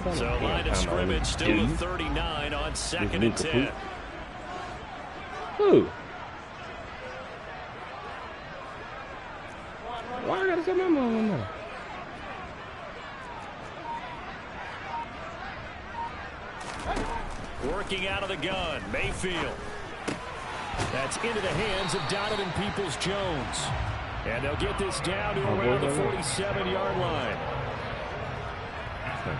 So line of scrimmage still at 39 on 2nd and 10. Who? Why I gotta say my mom now? Working out of the gun, Mayfield. That's into the hands of Donovan Peoples-Jones. And they'll get this down to around the 47-yard line.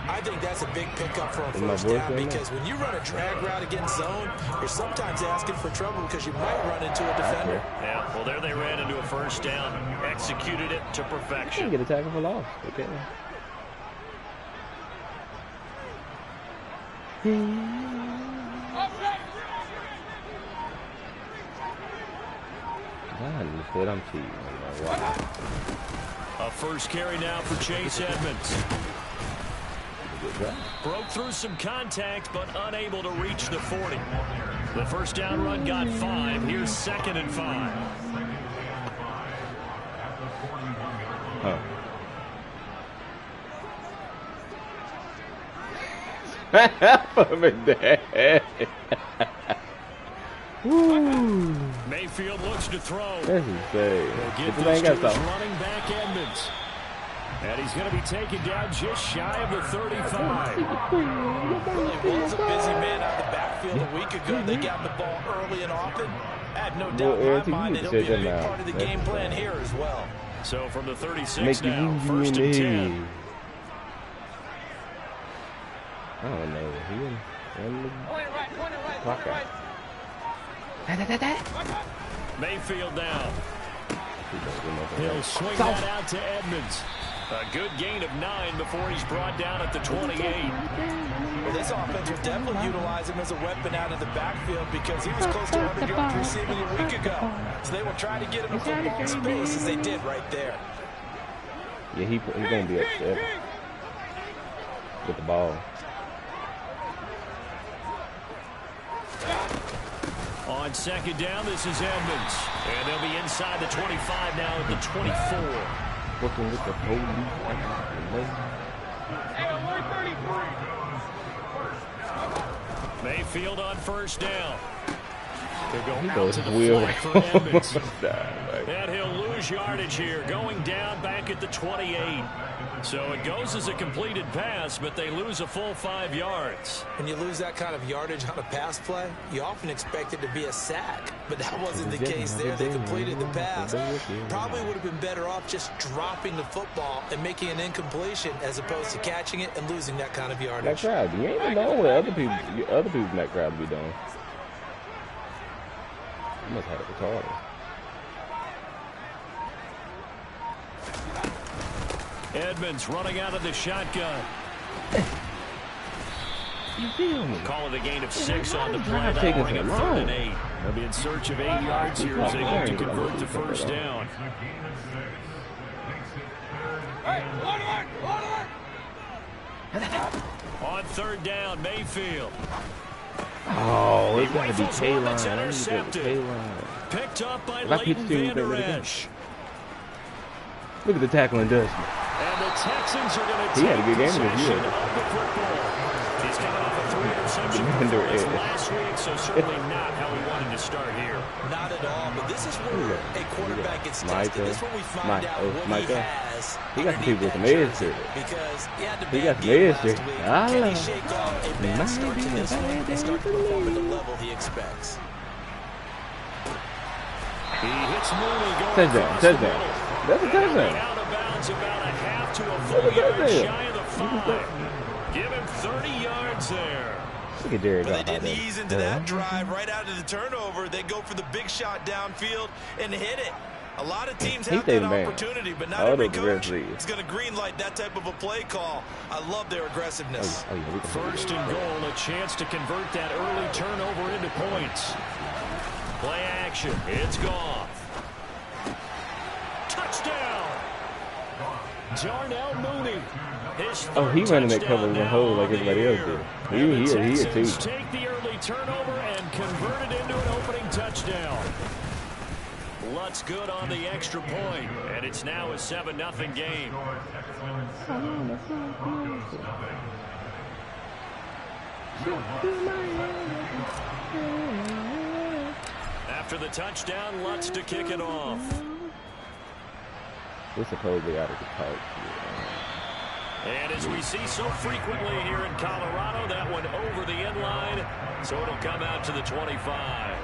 I think that's a big pickup for a first down because when you run a drag route against zone, you're sometimes asking for trouble because you might run into a defender. Yeah, well, there they ran into a first down. Executed it to perfection. Get a tackle for loss. Okay. I'm cheating. A first carry now for Chase Edmonds. Broke through some contact, but unable to reach the 40. The first down run got 5. Here's 2nd and 5. Mayfield looks to throw. That's insane. Get this to his running back Edmonds. And he's going to be taken down just shy of the 35. Really was a busy man out of the backfield a week ago. They got the ball early and often. I have no doubt in my mind that he'll be a big part of the game plan here as well. So from the 36 now, 1st and 10. I don't know. Mayfield down. He'll swing that out to Edmonds. A good gain of 9 before he's brought down at the 28. Well, this offense will definitely utilize him as a weapon out of the backfield because he was close to 100 yards receiving a week ago. So they will try to get him a football space as they did right there. Yeah, he's going to be upset with the ball. On 2nd down, this is Edmonds. And they'll be inside the 25 now at the 24. Working with the police. Mayfield on first down. He'll go out to the flat for Edmonds. And he'll lose yardage here, going down back at the 28. So it goes as a completed pass, but they lose a full 5 yards. When you lose that kind of yardage on a pass play, you often expect it to be a sack. But that wasn't the case there. They completed the pass. Probably would have been better off just dropping the football and making an incompletion as opposed to catching it and losing that kind of yardage. That crowd, you ain't even know what other people in that crowd be doing. You must have it retarded. Edmonds running out of the shotgun. You feel me? Call it a gain of 6 on the play. That'll bring up 3rd and 8. They'll be in search of 8 yards here as they look to convert the first down. On 3rd down, Mayfield. Oh, it's got to be K-line. Intercepted. Picked up by Leighton Vander Esch. Look at the tackling, Dusty. And the Texans are going to take possession of the football. He's coming off a 3-interception performance last week, so certainly not how we wanted to start here. Not at all, but this is where a quarterback gets tested. This is when we find out what he has. He got some people with some edge to it. Because he got some edge to it. Can he shake off a bad start to this one and start to perform at the level he expects? He hits Mooney going touchdown. That's a touchdown. Out of bounds about a half to a full yard shy of the 5. Give him 30 yards there. Look at Jared. But they didn't ease into that drive right out of the turnover. They go for the big shot downfield and hit it. A lot of teams have that opportunity, but not every coach is going to green light that type of a play call. I love their aggressiveness. First and goal, a chance to convert that early turnover into points. Play action. It's gone. Touchdown. Darnell Mooney. He ran in that cover in the hole like everybody else did. He too. Take the early turnover and convert it into an opening touchdown. Lutz good on the extra point, and it's now a 7-0 game. After the touchdown, Lutz to kick it off. We're supposedly out of the park. And as we see so frequently here in Colorado, that one over the end line, so it'll come out to the 25.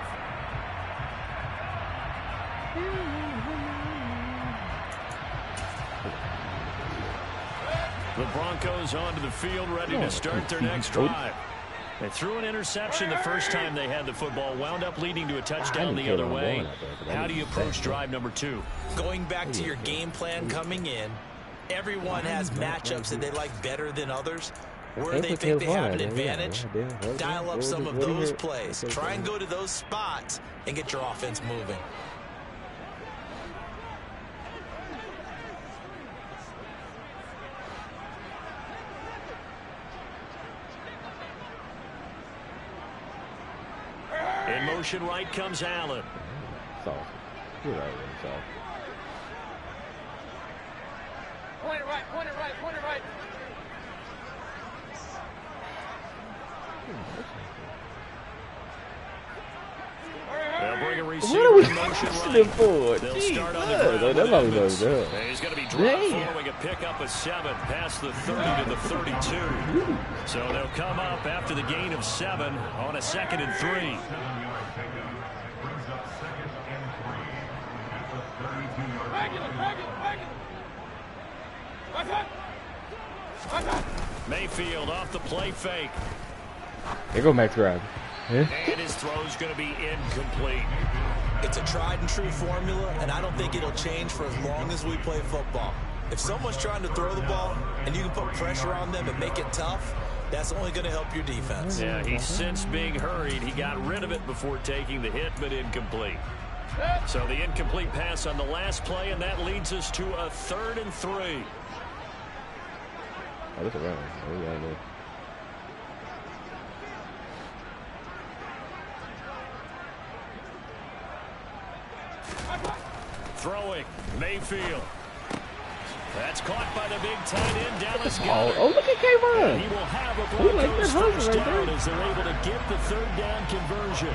The Broncos onto the field, ready to start their next drive. They threw an interception the first time they had the football, wound up leading to a touchdown the other way. How do you approach drive number 2? Going back to your game plan coming in, everyone has matchups that they like better than others. Where they think they have an advantage, dial up some of those plays. Try and go to those spots and get your offense moving. In motion right comes Allen. Soft. You're right, soft. Point it right, point it right, point it right. They'll bring a receiver in motion right. For? They'll Jeez, start on the ground. that's all we know. He's going to be dropped following a pickup of 7 past the 30 to the 32. So they'll come up after the gain of 7 on a 2nd and 3. Mayfield off the play fake. There go Max Ryan. And his throw's going to be incomplete. It's a tried and true formula, and I don't think it'll change for as long as we play football. If someone's trying to throw the ball and you can put pressure on them and make it tough, that's only going to help your defense. Yeah, he's since being hurried. He got rid of it before taking the hit, but incomplete. So the incomplete pass on the last play, and that leads us to a 3rd and 3. Oh, that's a run. Oh, yeah, I know. Throwing, Mayfield. That's caught by the big tight end, Dallas Oh, Goedert. oh, look at K-Run. He will have a He like Broncos that first right down there. as they're able to get the 3rd down conversion.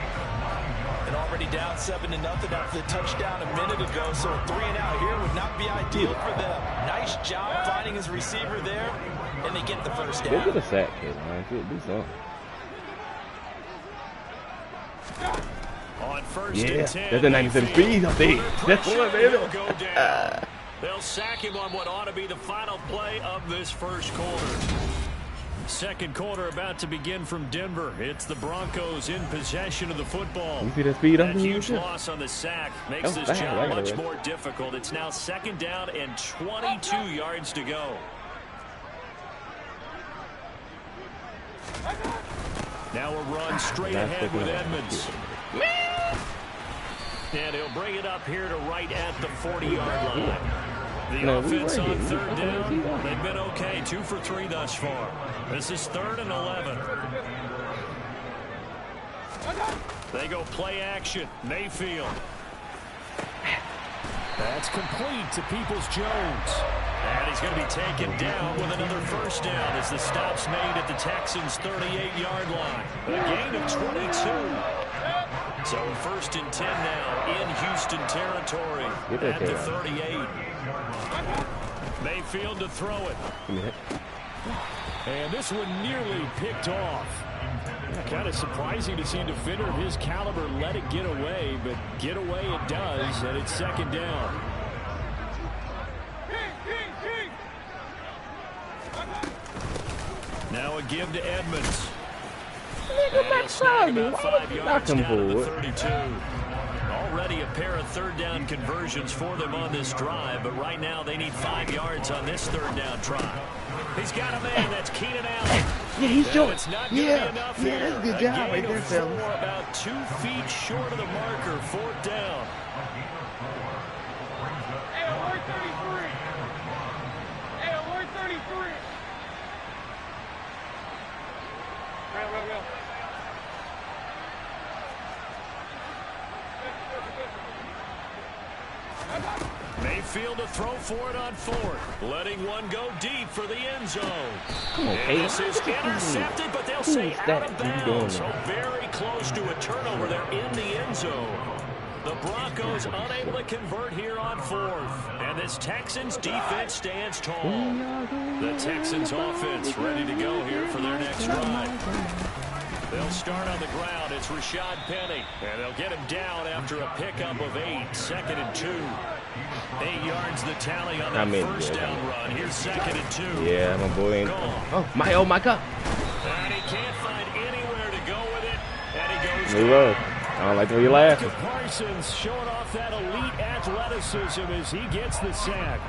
And already down 7-0 after the touchdown a minute ago, so a 3-and-out here would not be ideal for them. Nice job finding his receiver there, and they get the first They'll down. get a sack, kid, man. Do something. On 1st Yeah, and 10. that's a 97 speed up there. That's one, baby. He'll go down. They'll sack him on what ought to be the final play of this first quarter. Second quarter about to begin from Denver. It's the Broncos in possession of the football. You see that speed up That there? huge loss on the sack makes That was this bad. job I got much it. more difficult. It's now 2nd down and 22 yards to go. Now a run straight ahead with Edmonds. And he'll bring it up here to right at the 40-yard line. The offense on 3rd down, they've been okay. 2 for 3 thus far. This is 3rd and 11. They go play action. Mayfield. That's complete to Peoples-Jones. And he's going to be taken down with another first down as the stop's made at the Texans' 38-yard line. A gain of 22. So 1st and 10 now in Houston territory at the 38. Mayfield to throw it. And this one nearly picked off. Kind of surprising to see a defender of his caliber let it get away, but get away it does, and it's 2nd down. Now a give to Edmonds. And he'll snag about 5 yards down to the 32. Already a pair of 3rd down conversions for them on this drive, but right now they need 5 yards on this 3rd down try. He's got a man, that's Keenan Allen. Yeah, he's short. It's not going to be enough here. That's a good job right there, Phil. fellas. About 2 feet short of the marker, 4th down. Hey, alert 33. Hey, alert 33. Real. Mayfield to throw for it on 4th. Letting one go deep for the end zone. Come on, And this is intercepted, but they'll say out of bounds. So very close to a turnover there in the end zone. The Broncos unable to convert here on 4th. And this Texans defense stands tall. The Texans offense ready to go here for their next drive. They'll start on the ground. It's Rashad Penny. And they'll get him down after a pickup of 8. 2nd and 2. 8 yards the tally on that first down run. Here's 2nd and 2. Yeah, my boy. Oh my God. And he can't find anywhere to go with it. And he goes down. I don't like the way you're laughing. Parsons showing off that elite athleticism as he gets the sack.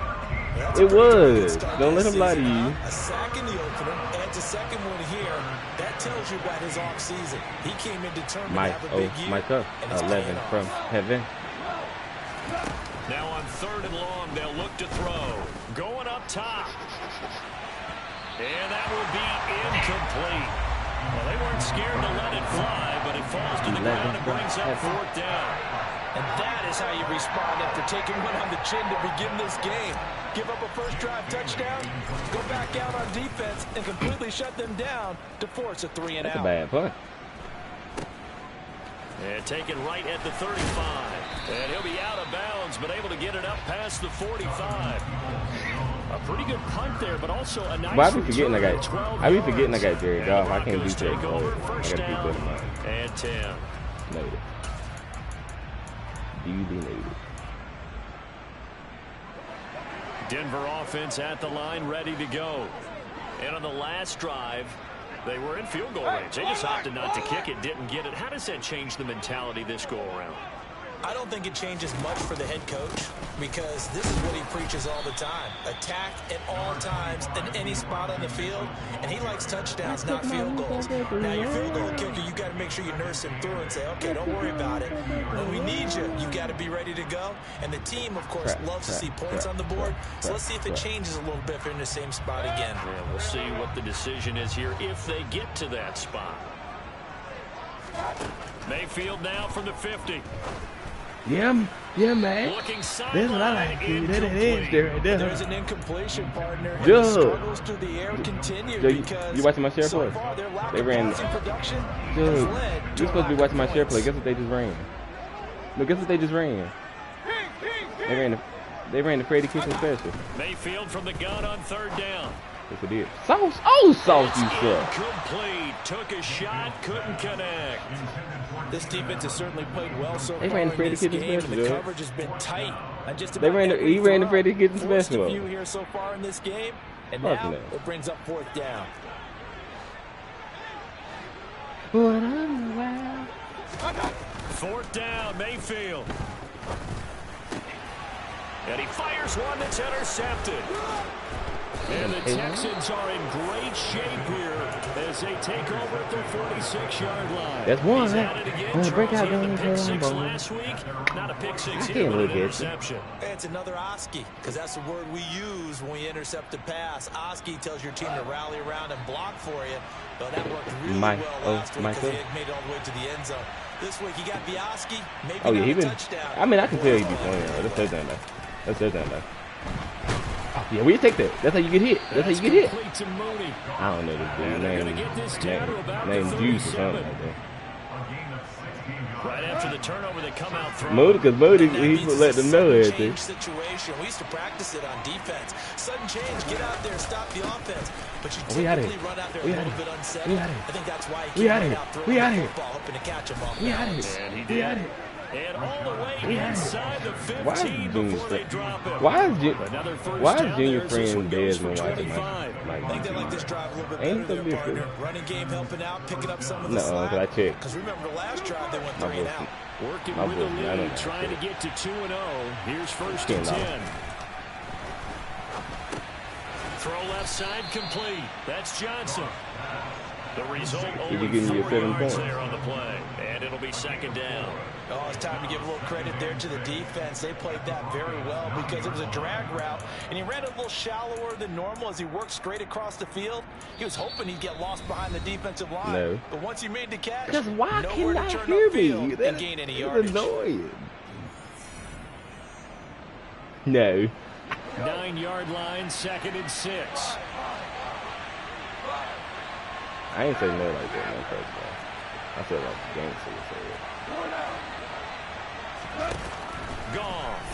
It was. Don't let him lie to you. A sack in the opener, adds a second one here. That tells you about his offseason. He came in determined to have a big year. Micah, 11 from heaven. Now on 3rd and long, they'll look to throw. Going up top. And that will be incomplete. Well, they weren't scared to let it fly, but it falls to the ground and brings up 4th down. And that is how you respond after taking one on the chin to begin this game. Give up a first drive touchdown, go back out on defense, and completely shut them down to force a 3-and-out. That's a bad punt. And taken right at the 35. And he'll be out of bounds, but able to get it up past the 45. A pretty good punt there, but also a nice. Why are we forgetting I got Jared Goff? I can't do Jared Goff. I gotta keep that in mind. And 10. Noted. Duly noted. Denver offense at the line, ready to go. And on the last drive, they were in field goal range. They just opted not to kick it, didn't get it. How does that change the mentality this go around? I don't think it changes much for the head coach because this is what he preaches all the time. Attack at all times in any spot on the field, and he likes touchdowns, not field goals. Now, your field goal kicker, you got to make sure you nurse him through and say, okay, don't worry about it. When we need you, you got to be ready to go. And the team, of course, loves to see points on the board. So let's see if it changes a little bit if they're in the same spot again. Yeah, we'll see what the decision is here if they get to that spot. Mayfield now from the 50. Yeah, man. That's what I like to do. That is there right there. There's an incompletion, partner. And the struggles through the air continue because you watching my share play? They ran. Dude, you're supposed to be watching my share play. Guess what they just ran? No, guess what they just ran? They ran the Freddie Kitchen special. Mayfield from the gun on 3rd down. Yes, it did. Sauce. Oh, Sauce, you suck. Incomplete. Took a shot, couldn't connect. This defense has certainly played well so far in this game, and the special, coverage has been tight. He ran the Freddie Kitchen special. A few here so far in this game, and now it brings up 4th down. 4th down, Mayfield. And he fires one that's intercepted. And the Texans are in great shape here as they take over at their 46-yard line. That's one. He's break out the pick 6 last week. Not a pick 6 here, but an interception. It's another Oski, because that's the word we use when we intercept a pass. Oski tells your team to rally around and block for you. But that worked really well last week because he had made it all the way to the end zone. This week he got the Oski, maybe not a touchdown. I mean, I can tell he be playing. That's touchdown though. That's touchdown though. Yeah, we take that. That's how you get hit. That's how you get hit. I don't know this dude. Name Juice or something like that. Right after the turnover, they come out throwing. Moody, because Moody, he let them know everything. Situation. We used to practice it on defense. Sudden change, get out there, stop the offense. But you typically run out there a little bit unsettled. I think that's why he came right out throwing the football, hoping to catch him off balance. And he did. And all the way inside the 15 before they drop it. Why is Junior friend Desmond watching I think they like this drive a little bit better there, partner. Running game helping out, picking up some of the slack. No, I checked. Because remember the last drive they went 3 and out. Working with the lead, trying to get to 2-0. Here's 1st and 10. Throw left side complete. That's Johnson. The result only 4 yards there on the play. And it'll be 2nd down. Oh, it's time to give a little credit there to the defense. They played that very well because it was a drag route, and he ran a little shallower than normal as he worked straight across the field. He was hoping he'd get lost behind the defensive line. No. But once he made the catch, why nowhere can't to I turn hear upfield me? and gain any yardage. Annoying. No. 9-yard line, 2nd and 6. I ain't say no like that, no first ball. I said like gangster. Goff.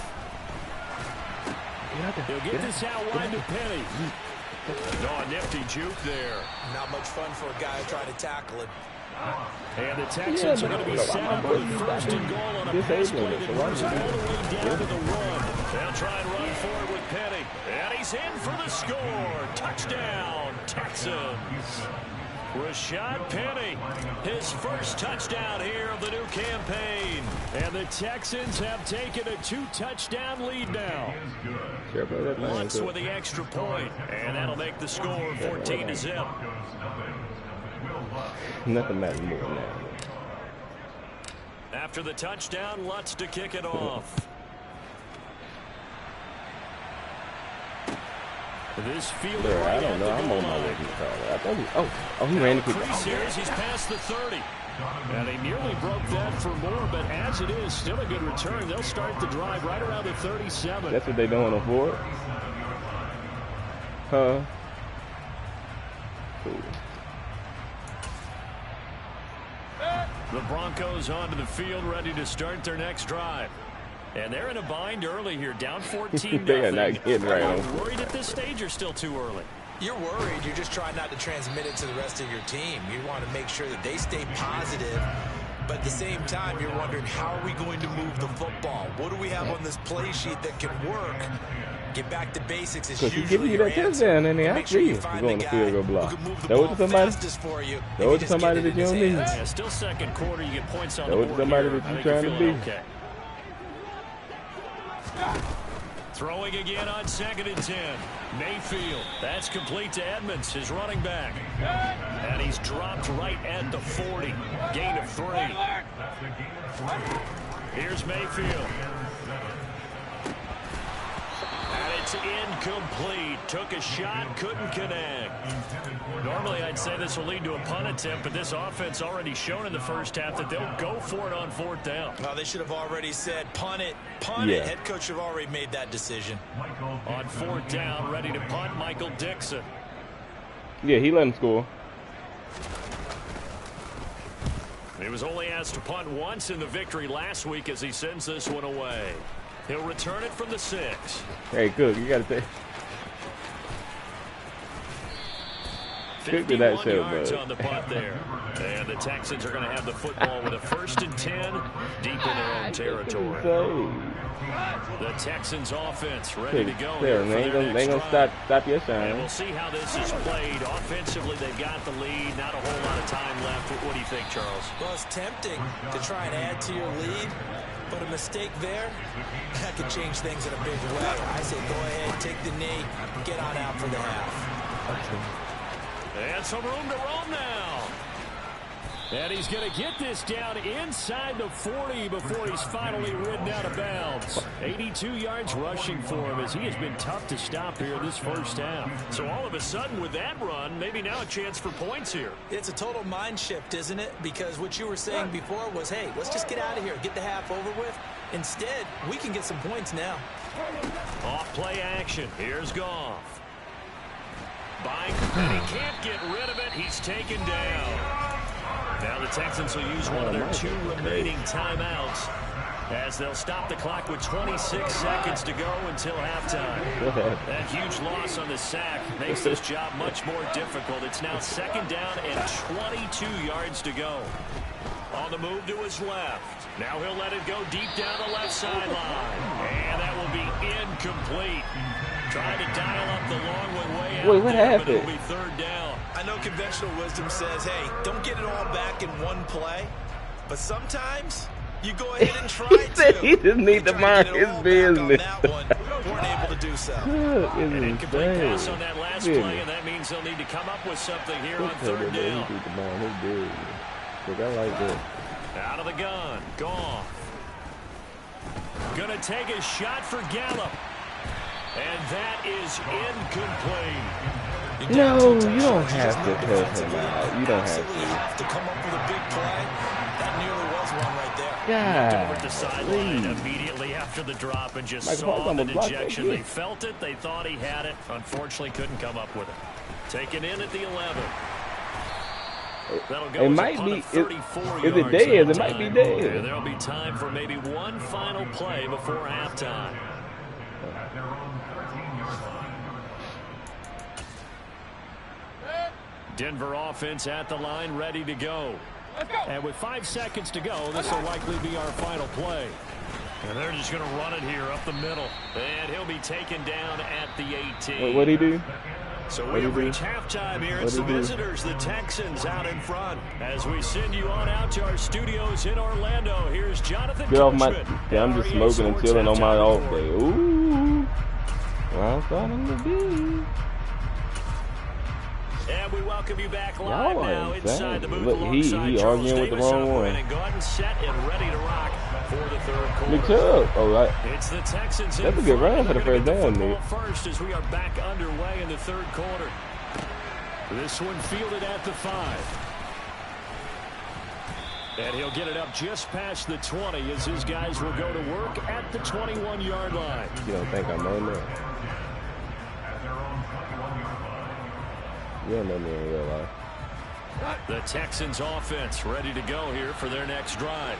He'll get this out wide to Penny. No, a nifty juke there. Not much fun for a guy trying to tackle him. And the Texans are going to be set up with 1st and goal on a pass play that moves all the way down to the 1. They'll try and run forward with Penny. And he's in for the score. Touchdown, Texans. Rashad Penny, his first touchdown here of the new campaign. And the Texans have taken a 2-touchdown lead now. Once with the extra point, and that'll make the score 14-0. Nothing matters more than that. After the touchdown, Lutz to kick it off. This field I don't know. I'm on my way to the car. I thought he ran the quick. He's past the 30. And they nearly broke that for more, but as it is, still a good return. They'll start the drive right around the 37. That's what they doing on board? Huh? Cool. The Broncos onto the field, ready to start their next drive. And they're in a bind early here, down 14-0. They are not getting right on. Worried at this stage or still too early? You're worried. You're just trying not to transmit it to the rest of your team. You want to make sure that they stay positive. But at the same time, you're wondering, how are we going to move the football? What do we have on this play sheet that can work? Get back to basics is usually giving you that touchdown, and I see you going to field goal block. Throw it to somebody. Throw it to somebody that you don't need. Yeah, still second quarter. You get points on the board. Throw it to somebody that you're trying to beat. Okay. Throwing again on 2nd and 10. Mayfield. That's complete to Edmonds, his running back. And he's dropped right at the 40. Gain of 3. Here's Mayfield. And it's incomplete. Took a shot, couldn't connect. Normally, I'd say this will lead to a punt attempt, but this offense already shown in the first half that they'll go for it on 4th down. Well, they should have already said, punt it, punt it. Head coach should have already made that decision. On 4th down, ready to punt, Michael Dixon. Yeah, he let him score. He was only asked to punt once in the victory last week as he sends this one away. He'll return it from the 6. Hey, Cook, you got to take. 51 yards on the punt there. And the Texans are going to have the football with a 1st and 10 deep in their own territory. The Texans offense ready to go. They ain't going to stop your shine. And we'll see how this is played. Offensively, they've got the lead. Not a whole lot of time left. What do you think, Charles? Well, it's tempting to try and add to your lead. But a mistake there, that could change things in a big way. I say go ahead, take the knee, get on out for the half. And some room to roam now. And he's going to get this down inside the 40 before he's finally ridden out of bounds. 82 yards rushing for him as he has been tough to stop here this first half. So all of a sudden with that run, maybe now a chance for points here. It's a total mind shift, isn't it? Because what you were saying before was, hey, let's just get out of here, get the half over with. Instead, we can get some points now. Off play action. Here's Goff. Buying, and he can't get rid of it. He's taken down. Now the Texans will use one of their 2 remaining timeouts as they'll stop the clock with 26 seconds to go until halftime. That huge loss on the sack makes this job much more difficult. It's now 2nd down and 22 yards to go. On the move to his left. Now he'll let it go deep down the left sideline. And that will be incomplete. Trying to dial up the long way out. Wait, what happened? But it'll be 3rd down. I know conventional wisdom says, hey, don't get it all back in one play. But sometimes you go ahead and try to. He just need to mind his business. Weren't able to do so. An incomplete pass on that last play, and that means they'll need to come up with something here on 3rd down. He need to mind his business. Look, I like that. Out of the gun. Goff. Going to take a shot for Gallup. And that is incomplete. No, you don't have to pass him out. You don't have to. To come up with a big play. That nearly was one right there. God, over at the sideline immediately after the drop and just saw the ejection. They felt it. They thought he had it. Unfortunately, couldn't come up with it. Taken in at the 11. That'll go. It might be. If it dead, it might be dead. There'll be time for maybe one final play before halftime. Denver offense at the line, ready to go. And with 5 seconds to go, this will likely be our final play. And they're just going to run it here up the middle. And he'll be taken down at the 18. What'd he do? So we have reached halftime here. It's the visitors, the Texans, out in front. As we send you on out to our studios in Orlando, here's Jonathan Get off my... Coachman. Yeah, I'm just smoking and chilling on my off day. Ooh. Well, I'm starting to be. And we welcome you back live now inside the booth. Look, he arguing with the wrong one. And go ahead and set and ready to rock for the third quarter. Nick Chubb. Oh, right. It's the Texans. That's a good round for the first down, Nick. First, as we are back underway in the third quarter. This one fielded at the 5. And he'll get it up just past the 20 as his guys will go to work at the 21-yard line. You don't think I know that? You don't know me in real life. The Texans offense ready to go here for their next drive.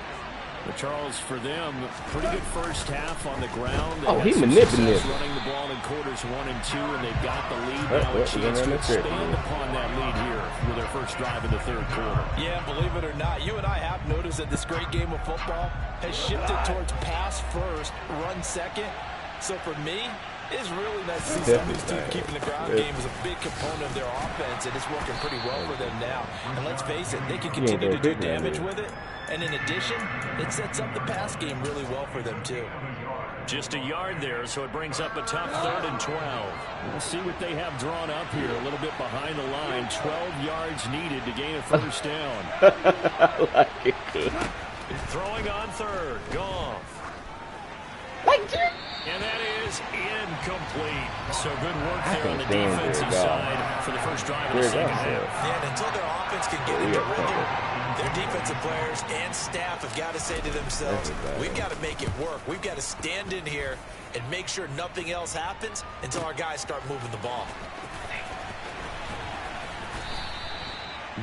But Charles, for them, pretty good first half on the ground. Oh, he manipulated. Running the ball in quarters 1 and 2, and they've got the lead now. A chance to expand upon that lead here with their first drive in the third quarter. Yeah, believe it or not, you and I have noticed that this great game of football has shifted towards pass first, run second. So for me, it's really nice to see some of these teams keeping the ground game as a big component of their offense, and it's working pretty well for them now. And let's face it, they can continue to do damage with it. And in addition, it sets up the pass game really well for them, too. Just a yard there, so it brings up a tough 3rd and 12. We'll see what they have drawn up here. A little bit behind the line. 12 yards needed to gain a first down. I like it. Throwing on 3rd. Goff. And that is incomplete. So good work there on the defensive side for the first drive of the second half. Yeah, and until their offense can get into rhythm, their defensive players and staff have got to say to themselves, we've got to make it work. We've got to stand in here and make sure nothing else happens until our guys start moving the ball.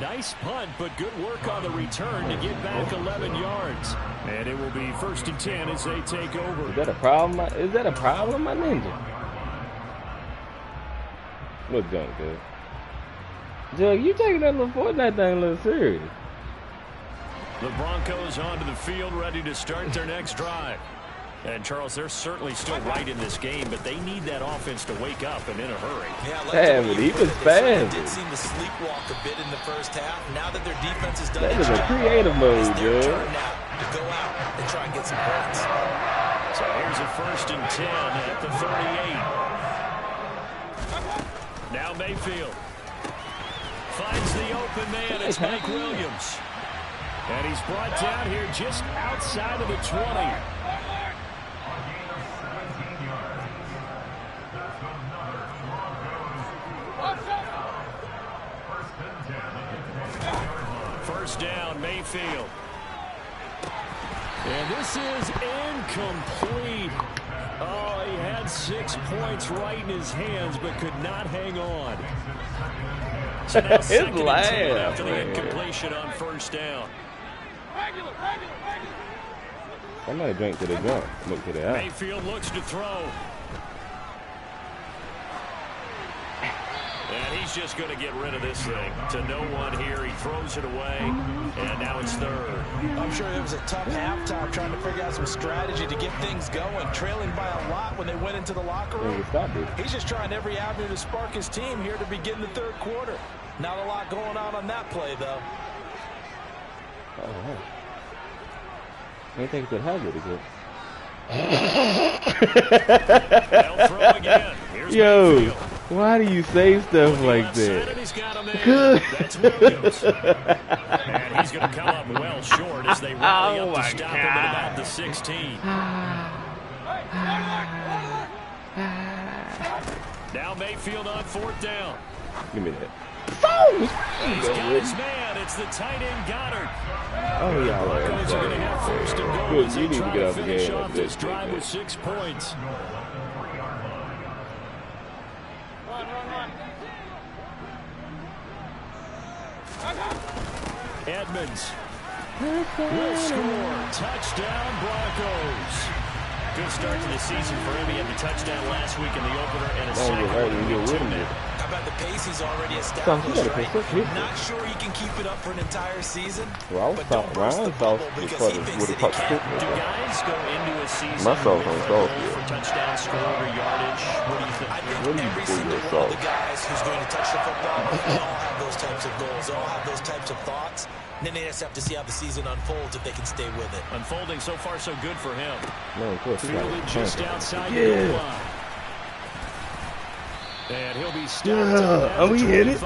Nice punt, but good work on the return to get back 11 yards. And it will be 1st and 10 as they take over. Is that a problem? Is that a problem, my ninja? Look junk, good. Jug, you taking that little Fortnite thing a little serious. The Broncos onto the field, ready to start their next drive. And, Charles, they're certainly still right in this game, but they need that offense to wake up and in a hurry. Yeah, but he was fast. They did seem to sleepwalk a bit in the first half. Now that their defense has done that is a creative mode, dude. To go out and try and get some points. So here's a 1st and 10 at the 38. Now Mayfield finds the open man. It's Mike Williams. And he's brought down here just outside of the 20. First down, Mayfield. And this is incomplete. Oh, he had 6 points right in his hands, but could not hang on. So now second and 10 after the incompletion on first down. Somebody drink to the jump. Look to the eye. Mayfield looks to throw. And he's just going to get rid of this thing. To no one here. He throws it away. And now it's 3rd. I'm sure it was a tough halftime trying to figure out some strategy to get things going. Trailing by a lot when they went into the locker room. He's just trying every avenue to spark his team here to begin the third quarter. Not a lot going on that play, though. Oh, I ain't think it could have it again. They'll throw again. Here's Yo. Mayfield. Why do you say stuff like that? Good. That's Williams. And he's going to come up well short as they rally up to stop him at about the 16. Now Mayfield on 4th down. Give me that. He's got his man, It's the tight end Goddard. Oh, yeah, Broncos are going to have first and goal good. as You they need to try get to out the finish game. off this drive with 6 points. Edmonds will score. Touchdown, Broncos. Good start to the season for him. He had the touchdown last week in the opener and a sack. How about the pace he's already established, right? Not sure he can keep it up for an entire season. Well, but don't burst the bubble because he thinks that he can. Do guys go into a season for touchdown score or yardage? What do you think? I think every single one of the guys who's going to touch the football, they all have those types of goals. They all have those types of thoughts. And then they just have to see how the season unfolds if they can stay with it. Unfolding so far so good for him. No, of course. Fielded just outside the goal line. And he'll be stopped. Oh, he hit it.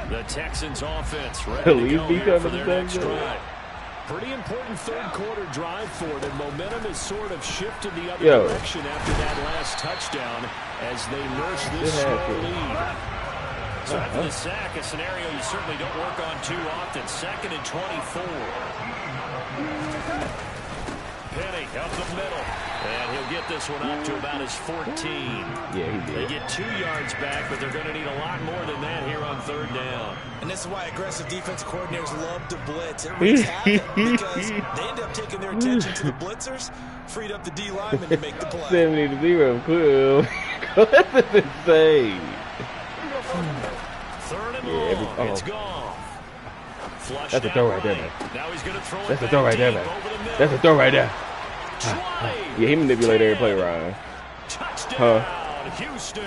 The Texans offense ready to go here for their next drive. Pretty important third quarter drive for it, and momentum has sort of shifted the other direction after that last touchdown as they nurse this small lead. So after the sack, a scenario you certainly don't work on too often. 2nd and 24. Penny up the middle. And he'll get this one up to about his 14. Yeah, he did. They get 2 yards back, but they're going to need a lot more than that here on 3rd down. And this is why aggressive defense coordinators love to blitz. It wreaks havoc because they end up taking their attention to the blitzers, freed up the D lineman to make the play. 70-0, cool. That's insane. 3rd and long. It's gone. That's a throw right there, man. Now he's going to throw That's a throw right there, man. That's a throw right there. Yeah, he manipulated every play, Ryan. Touchdown, Houston.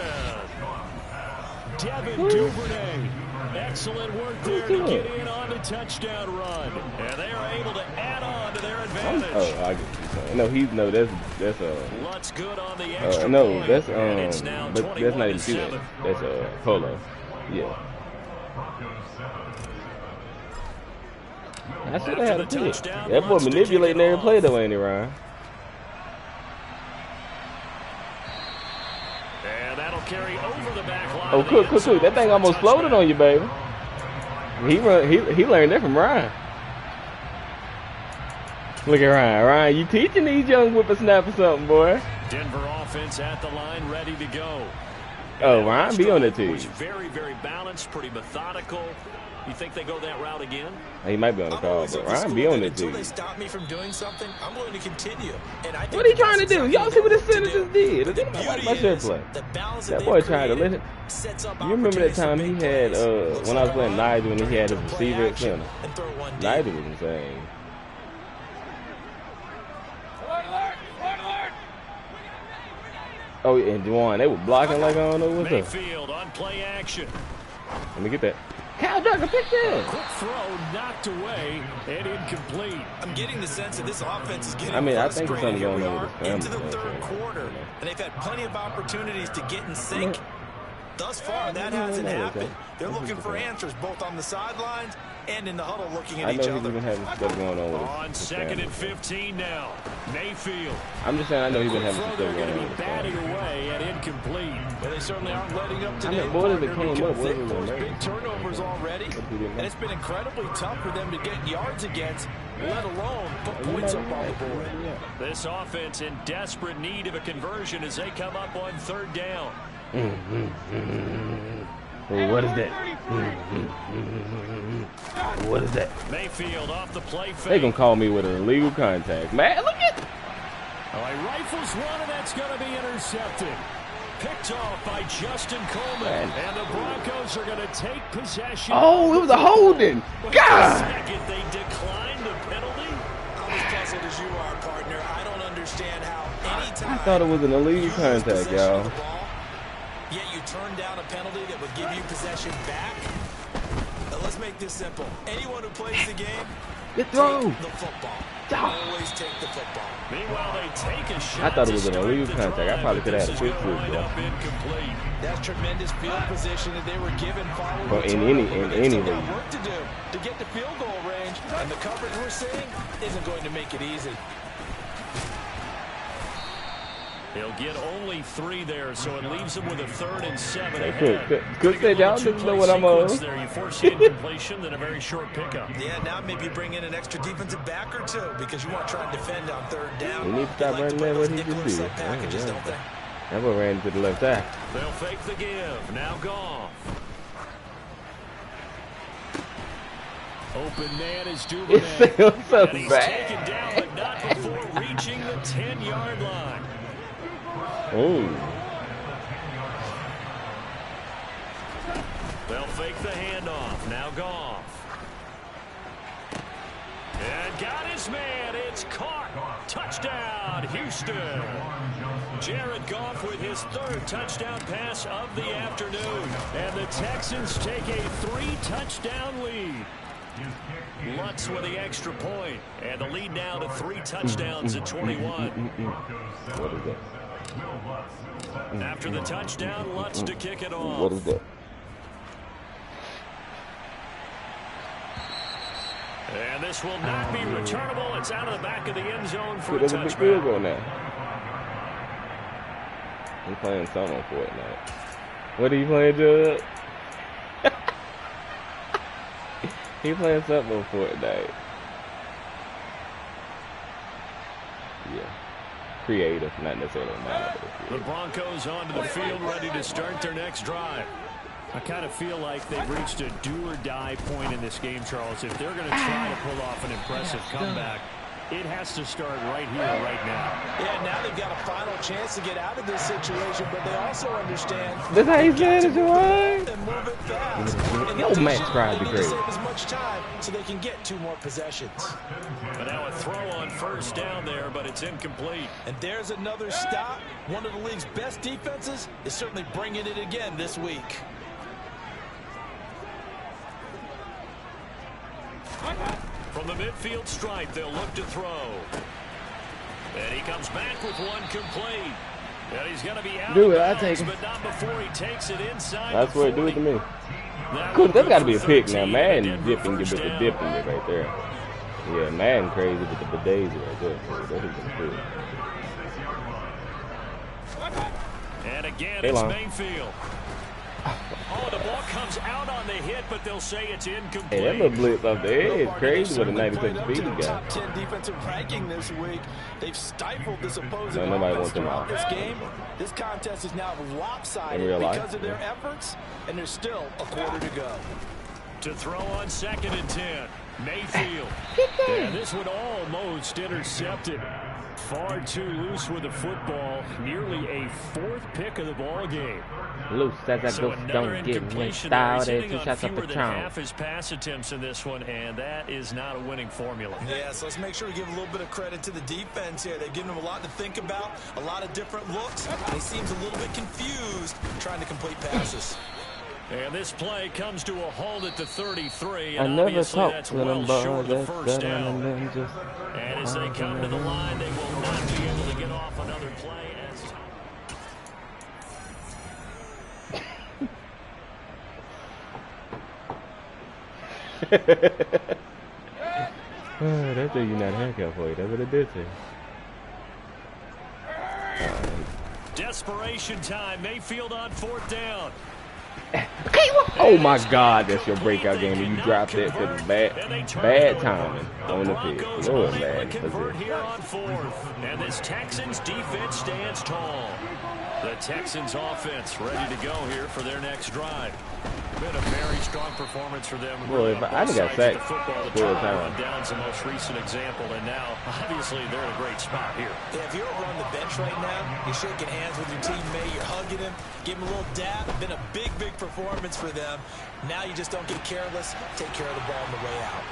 Devin Duvernay. Excellent work there to get in on the touchdown run. And they are able to add on to their advantage. Oh, I get you. No, that's Lutz good on the extra no, point. that's but that's not even Steven. That's Polo. Yeah. I should have had a pick. That boy manipulating every play though, ain't he, Ryan? And that'll carry over the back line. Oh, cook. That thing almost floated on you, baby. He learned that from Ryan. Look at Ryan. Ryan, you teaching these young whippersnappers something, boy. Denver offense at the line, ready to go. Oh, Ryan be on that team. Was very, very balanced, pretty methodical. You think they go that route again? He might be on the call, but Ryan be on that team. Until they stop me from doing something, I'm going to continue. And I think what are he trying to do? Y'all see what this center just did? My shirt play. That boy tried to let it. You remember that time he had, when I was playing Nigel, when he had his receiver at center? Nigel was insane. Oh, and Juwan, they were blocking like I don't know what's up. Mayfield on play action. Let me get that. Cal Jugger, pick that. Quick throw, knocked away and incomplete. I'm getting the sense that this offense is getting I think there's something going on with into the third quarter, and they've had plenty of opportunities to get in sync. Thus far, that hasn't happened. They're looking for answers both on the sidelines and in the huddle looking at each other. I know he's been having stuff going on with on 2nd and 15 now. Mayfield. I'm just saying I know he's been having some stuff going on with batted away and incomplete. Well, they certainly aren't letting up today. Boy, they came up with big turnovers already, and it's been incredibly tough for them to get yards against, let alone put points up on the board. This offense in desperate need of a conversion as they come up on 3rd down. What is that? What is that? Mayfield off the play fake. They gonna call me with an illegal contact. Man, look at. Oh, he rifles one, and that's gonna be intercepted. Picked off by Justin Coleman. Man. And the Broncos are gonna take possession. Oh, it was a holding. God. Second, they declined the penalty. I'm as puzzled as you are, partner. I don't understand how anytime I thought it was an illegal contact, y'all. Yet you turn down a penalty that would give you possession back. Now let's make this simple. Anyone who plays the game, take the football. Always take the football. Meanwhile, they take a shot. I thought it was an illegal contact. I probably could have had a quick foot, bro. That's tremendous field position that they were given following. Well, in any league. Work to do to get the field goal range, and the coverage we're seeing isn't going to make it easy. He'll get only 3 there, so it leaves him with a 3rd and 7 ahead. Good say, y'all didn't know what I'm on. There, you force incompletion, then a very short pickup. Yeah, now maybe bring in an extra defensive back or 2 because you want to try and defend on 3rd down. You need to stop running there. What he just do? That boy ran to the left side. They'll fake the give. Now Goff. Open man is Duvernay. It feels so and he's bad. taken down, but not before reaching the 10-yard line. Ooh. They'll fake the handoff. Now Goff. And got his man. It's caught. Touchdown, Houston. Jared Goff with his 3rd touchdown pass of the afternoon. And the Texans take a 3-touchdown lead. Lutz with the extra point. And the lead now to 3 touchdowns at 21. What is that? After the touchdown, Lutz to kick it off. What is that? And this will not be returnable. It's out of the back of the end zone for a There's a big touchback. field goal now. I'm playing something on Fortnite. What are you playing, Judge? He playing something on Fortnite. Yeah. Creative, not necessarily not. The Broncos onto the field, ready to start their next drive. I kind of feel like they've reached a do-or-die point in this game, Charles. If they're going to try to pull off an impressive comeback, it has to start right here, right now. Yeah, now they've got a final chance to get out of this situation, but they also understand. That's how you said it, Juwan. And move it fast. Yo, Max tried to They need great. to save as much time so they can get 2 more possessions. But now a throw on 1st down there, but it's incomplete. And there's another stop. One of the league's best defenses is certainly bringing it again this week. From the midfield stripe, they'll look to throw. And he comes back with one complete. And he's going to be out Do of it, I bounds, take it. but not before he takes it inside. That's the what it do 40. it to me. That Cool, will that's go got to be a for pick now. 13, Man, and Denver dipping, get first the down. dipping it right there. Yeah, man, crazy with the daisy right there. That is good. And again, Hey, it's Lon. Mayfield. Oh, the ball comes out on the hit, but they'll say it's incomplete. Hey, that little blitz off the edge, crazy with a 96 speed he got. Top 10 defensive ranking this week. They've stifled this opposing No, nobody offense wants them throughout out. this game. This contest is now lopsided In real life, because of their yeah. efforts, and there's still a quarter to go. To throw on 2nd and 10. Mayfield. And this one almost intercepted. Far too loose with the football. Nearly a 4th pick of the ball game. Loose as I So go, another don't get incompletion messed there. out. He's There's hitting 2 on shots up fewer the than trunk. half his pass attempts in this one, and that is not a winning formula. Yeah, so let's make sure we give a little bit of credit to the defense here. They've given him a lot to think about, a lot of different looks, and he seems a little bit confused trying to complete passes. And this play comes to a halt at the 33, I and never obviously talked that's to well them, short of the but first that's down. better than just. And as they come to the line, they will not be able to get off another play. That's a United haircut for you. That's what it did to you. Desperation time. Mayfield on 4th down. Oh my God, that's your breakout game when you drop that to the bad timing on the Broncos field. Lord, unable man. to convert here on 4th. And this Texans defense stands tall. The Texans offense ready to go here for their next drive. Been a very strong performance for them. Well, if I both got sides of the sacked football. The 4 turnover times. on down's the most recent example, and now obviously they're in a great spot here. Yeah, if you're over on the bench right now, you're shaking hands with your teammate, you're hugging him, give him a little dab. It's been a big, big performance for them. Now you just don't get careless. Take care of the ball on the way out.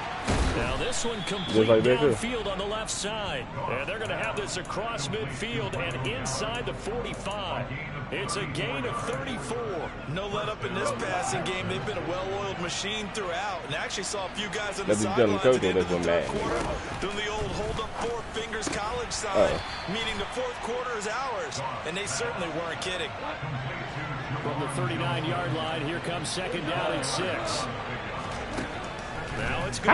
Now this one complete like that, too. downfield on the left side. And they're going to have this across midfield and inside the 45. It's a gain of 34. No let up in this passing game. They've been a well-oiled machine throughout. And I actually saw a few guys on the That's what you're sidelines telling at the end of the Coach, third that's what quarter doing the old hold up 4 fingers college sign, meaning the 4th quarter is ours. And they certainly weren't kidding. From the 39-yard line, here comes 2nd down and 6. Now it's good.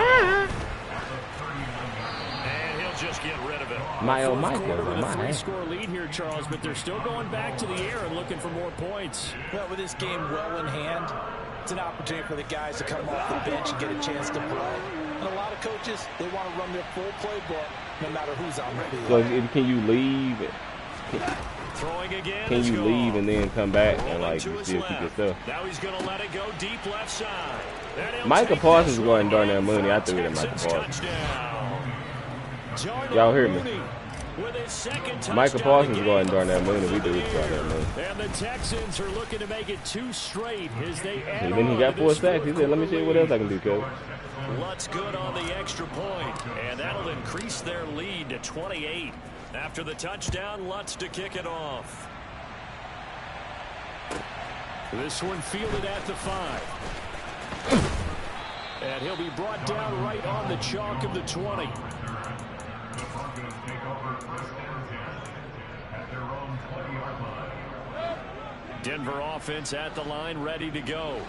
And he'll just get rid of it. My with a 3-score lead here, Charles, but they're still going back to the air and looking for more points. Well, with this game well in hand, it's an opportunity for the guys to come off the bench and get a chance to play. And a lot of coaches, they want to run their full playbook no matter who's on the field. So can you leave? Throwing again. Can you leave and then come back and like still keep your stuff? Now he's going to let it go deep left side. Micah Parsons going Darnell Mooney. I threw it at Micah Parsons. Y'all hear me? Micah Parsons going Darnell Mooney. We threw it to Darnell Mooney. And the Texans are looking to make it 2 straight as they add then he got 4 sacks. He said, "Let me see what else I can do, coach." Lutz good on the extra point, and that'll increase their lead to 28. After the touchdown, Lutz to kick it off. This one fielded at the 5. And he'll be brought down right on the chalk of the 20. Denver offense at the line, ready to go.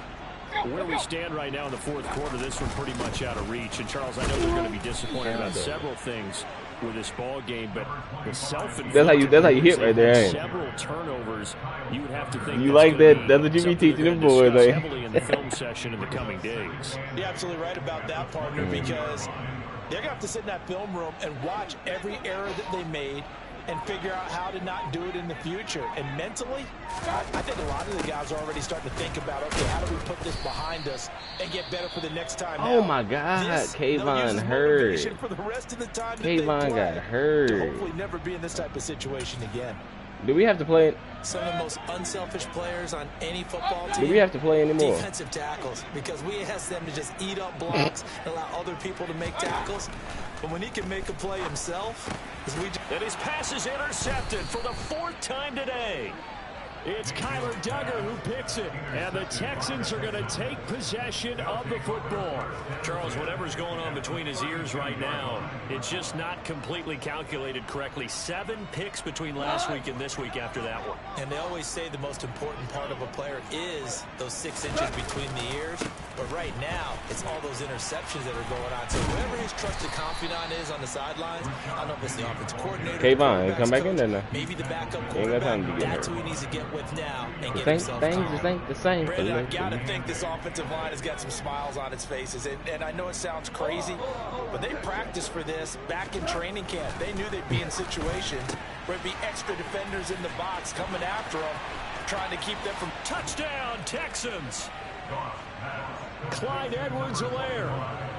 Where we stand right now in the 4th quarter, this one pretty much out of reach. And, Charles, I know they're going to be disappointed about several things with this ball game, but the self-inflicted that's how you hit right there, ain't it? Several turnovers, you would have to think you like that. That's what you be teaching them boys, like. Heavily in the film session in the coming days. You're absolutely right about that, partner, because they're going to have to sit in that film room and watch every error that they made and figure out how to not do it in the future. And mentally, I think a lot of the guys are already starting to think about, okay, how do we put this behind us and get better for the next time? Oh my God, Kayvon hurt. For the rest of the time Kayvon got hurt. To hopefully never be in this type of situation again. Do we have to play it? Some of the most unselfish players on any football team. Do we have to play anymore? Defensive tackles, because we ask them to just eat up blocks and allow other people to make tackles. But when he can make a play himself, and his pass is intercepted for the 4th time today. It's Kyler Duggar who picks it, and the Texans are going to take possession of the football. Charles, whatever's going on between his ears right now, it's just not completely calculated correctly. 7 picks between last week and this week after that one. And they always say the most important part of a player is those 6 inches between the ears. But right now, it's all those interceptions that are going on. So whoever his trusted confidant is on the sidelines, I don't know if it's the offensive coordinator. Kayvon, come back in there now. Maybe the backup quarterback. That's who he needs to get with now and get himself calm. Things just ain't the same. Brandon, I gotta think this offensive line has got some smiles on its faces, and I know it sounds crazy, but they practiced for this back in training camp. They knew they'd be in situations where it'd be extra defenders in the box coming after them, trying to keep them from touchdown Texans. Clyde Edwards-Helaire,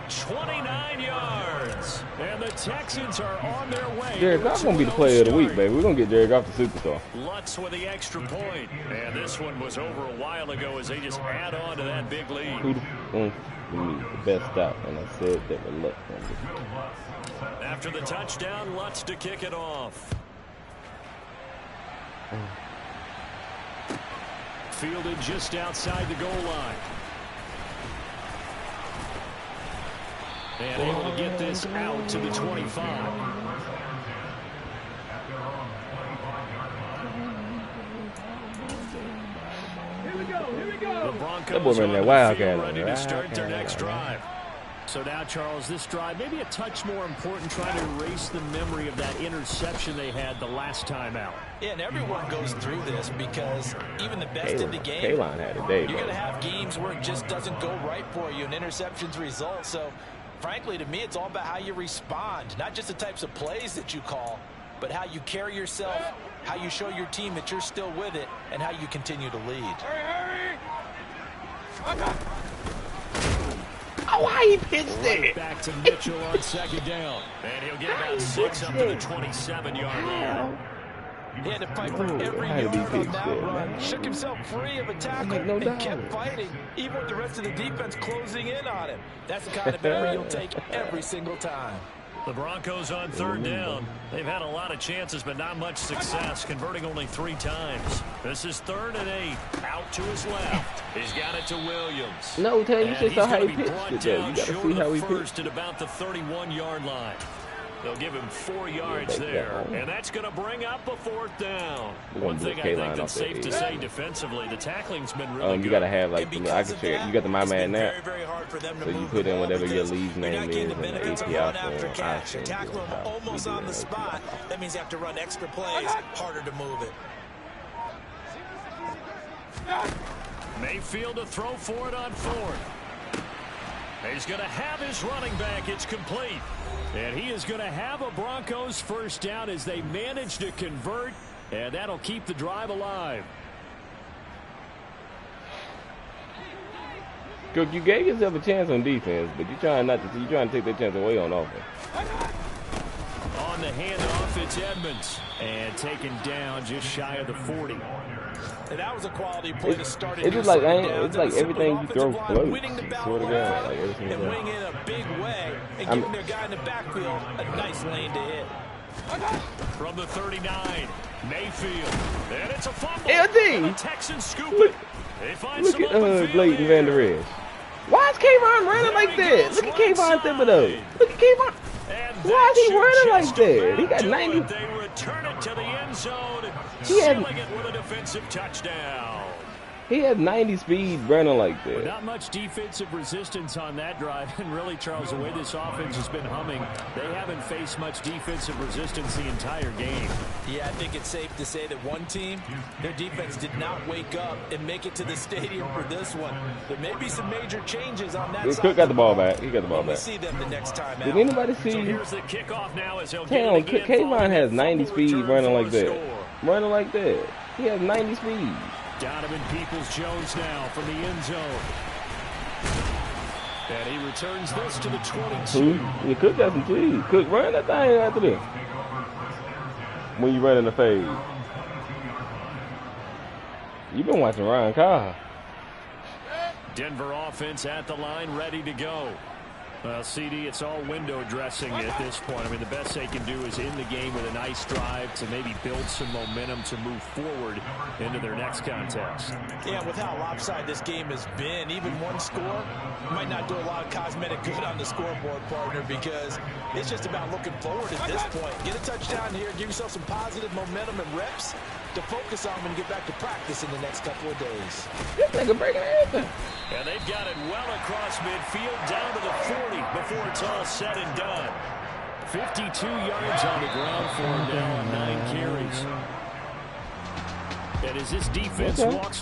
29 yards. And the Texans are on their way. Jared Goff's going to be the player of the week, baby. We're going to get Jared Goff the superstar. Lutz with the extra point. And this one was over a while ago as they just add on to that big lead. Who's going to give me the best out? And I said that with Lutz. After the touchdown, Lutz to kick it off. Fielded just outside the goal line. And able to get this out to the 25. Here we go. The Broncos are ready to start their next drive. So now, Charles, this drive maybe a touch more important, trying to erase the memory of that interception they had the last time out. Yeah, and everyone goes through this because even the best in the game, Kaylon had a day, you're going to have games where it just doesn't go right for you, and interceptions result. So, frankly, to me, it's all about how you respond, not just the types of plays that you call, but how you carry yourself, how you show your team that you're still with it, and how you continue to lead. Hurry! Oh, why he pitched it? Back to Mitchell on second down. And he'll get about 6 up to the 27-yard line. He had to fight for every yard on that run. Shook himself free of a tackle and kept fighting, even with the rest of the defense closing in on him. That's the kind of error you'll take every single time. The Broncos on third down. They've had a lot of chances, but not much success, converting only 3 times. This is 3rd and 8. Out to his left. He's got it to Williams. No, Ted, you just saw how he pitched it, though. You got to see how he pitched it. At about the 31-yard line. They'll give him 4 yards there, and that's going to bring up a 4th down. One thing I think that's safe to say defensively, the tackling's been really good. You got to have, like, I can share. You got the My Man now. So you put in whatever your league's name is in the API form. Tackle him almost on the spot. That means you have to run extra plays, harder to move it. Mayfield to throw for it on 4th. He's going to have his running back. It's complete. And he is going to have a Broncos 1st down as they manage to convert, and that'll keep the drive alive. Cook, you gave yourself a chance on defense, but you're trying not to. You're trying to take that chance away on offense. On the handoff, it's Edmonds, and taken down just shy of the 40. And that was a quality play to start. It's just like everything you throw floats. Sort of guy, like everything. And winning in a big way, and giving their guy in the backfield a nice lane to hit. From the 39, Mayfield, and it's a fumble. LD. The Texans scoop it. They find Look at Blake and Van Der Esch. Why is Kayvon running like that? Look at Kayvon Thibodeau. Look at Kayvon. Why is he running like that? He got 90. They return it to the end zone and sealing it with a defensive touchdown. He had 90 speed running like that. Not much defensive resistance on that drive. And really, Charles, the way this offense has been humming, they haven't faced much defensive resistance the entire game. Yeah, I think it's safe to say that one team, their defense did not wake up and make it to the stadium for this one. There may be some major changes on that side. Cook got the ball back. He got the ball back. We'll see them the next time out. Did anybody see? So here's the kickoff now as he'll get it again. Kayvon has 90 speed running like that. Running like that. He has 90 speed. Donovan Peoples-Jones now from the end zone. And he returns this to the 22. Yeah, Cook got some speed. Cook, run that thing after this. When you run in the fade. You've been watching Ryan Carr. Denver offense at the line, ready to go. Well, CD, it's all window dressing at this point. I mean, the best they can do is end the game with a nice drive to maybe build some momentum to move forward into their next contest. Yeah, with how lopsided this game has been, even one score might not do a lot of cosmetic good on the scoreboard, partner, because it's just about looking forward at this point. Get a touchdown here, give yourself some positive momentum and reps to focus on when you get back to practice in the next couple of days. This nigga breaking everything. And they've got it well across midfield down to the 40 before it's all said and done. 52 yards on the ground for him now on 9 carries. And as this defense walks